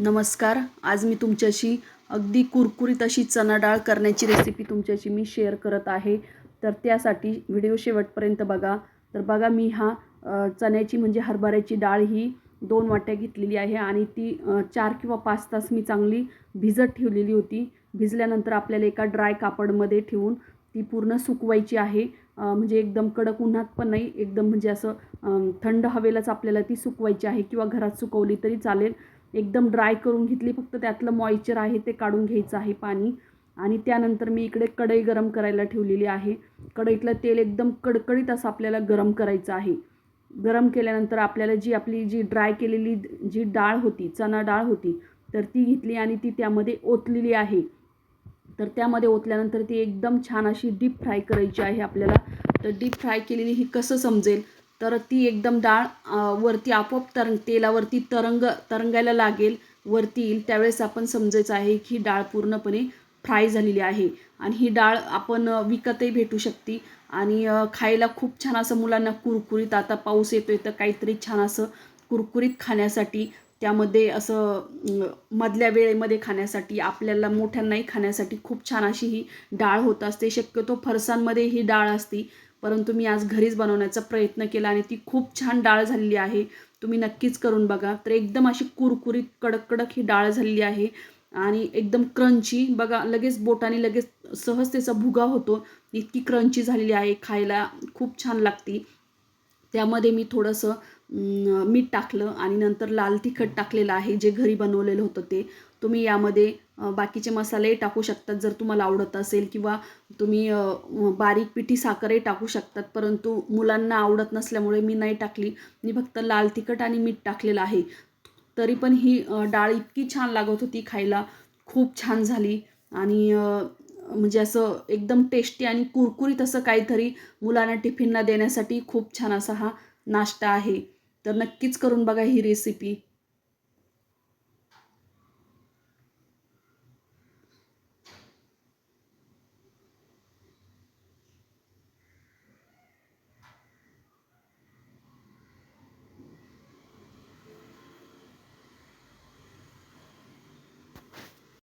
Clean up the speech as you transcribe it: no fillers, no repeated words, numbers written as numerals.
नमस्कार. आज मी तुमच्याशी अगदी कुरकुरीत अशी चणा डाळ करण्याची रेसिपी तुमच्याशी मी शेअर करत आहे. तर त्यासाठी व्हिडिओ शेवटपर्यंत बघा. तर बघा मी चण्याची म्हणजे हरभऱ्याची डाळ ही 2 वाट्या घेतलेली आहे आणि ती 4 किंवा 5 तास मी चांगली भिजत ठेवलेली होती. भिजल्यानंतर आपल्याला एका ड्राय कापडमध्ये ठेवून ती पूर्ण सुकवायची आहे. म्हणजे एकदम कडक उन्हात पण नाही, एकदम म्हणजे असं थंड हवेलाच आपल्याला ती सुकवायची आहे किंवा घरात सुकवली तरी चालेल. एकदम ड्राय करून घेतली, फक्त त्यातलं मॉइश्चर आहे ते काढून घ्यायचं आहे पाणी. आणि त्यानंतर मी इकडे कढई गरम करायला ठेवलेली आहे. कढईतलं तेल एकदम कडकडीत असं आपल्याला गरम करायचं आहे. गरम केल्यानंतर आपल्याला आपली जी ड्राय केलेली जी डाळ होती, चणा डाळ होती, तर ती घेतली आणि ती त्यामध्ये ओतलेली आहे. तर त्यामध्ये ओतल्यानंतर ती एकदम छान अशी डीप फ्राय करायची आहे आपल्याला. तर डीप फ्राय केलेली ही कसं समजेल, तर ती एकदम डाळ वरती आपोआप तेलावरती तरंगायला लागेल, वरती येईल, त्यावेळेस आपण समजायचं आहे की ही डाळ पूर्णपणे फ्राय झालेली आहे. आणि ही डाळ आपण विकतही भेटू शकते आणि खायला खूप छान असं मुलांना कुरकुरीत, आता पाऊस येतोय तर काहीतरी छान असं कुरकुरीत खाण्यासाठी, त्यामध्ये असं मधल्या वेळेमध्ये खाण्यासाठी, आपल्याला मोठ्यांनाही खाण्यासाठी खूप छान अशी ही डाळ होत असते. शक्यतो फरसाणमध्ये ही डाळ असते, परंतु मी आज घरीच बनवण्याचा प्रयत्न केला आणि ती खूप छान डाळ झालेली आहे. तुम्ही नक्कीच करून बघा. तर एकदम अशी कुरकुरीत कडक कडक ही डाळ झालेली आहे आणि एकदम क्रंची, बघा लगेच बोटाने लगेच सहज त्याचा भुगा होतो, इतकी क्रंची झालेली आहे, खायला खूप छान लागते. त्यामध्ये मी थोडंसं मीठ टाकलं आणि नंतर लाल तिखट टाकलेलं आहे, जे घरी बनवलेलं होतं ते. तुम्ही यामध्ये बाकीचे मसालेही टाकू शकतात जर तुम्हाला आवडत असेल, किंवा तुम्ही बारीक पिठी साखरही टाकू शकतात, परंतु मुलांना आवडत नसल्यामुळे मी नाही टाकली. मी फक्त लाल तिखट आणि मीठ टाकलेलं आहे. तरी पण ही डाळ इतकी छान लागत होती खायला, खूप छान झाली. आणि म्हणजे असं एकदम टेस्टी आणि कुरकुरीत असं काहीतरी मुलांना टिफिनला देण्यासाठी खूप छान असा हा नाश्ता आहे. तर नक्कीच करून बघा ही रेसिपी.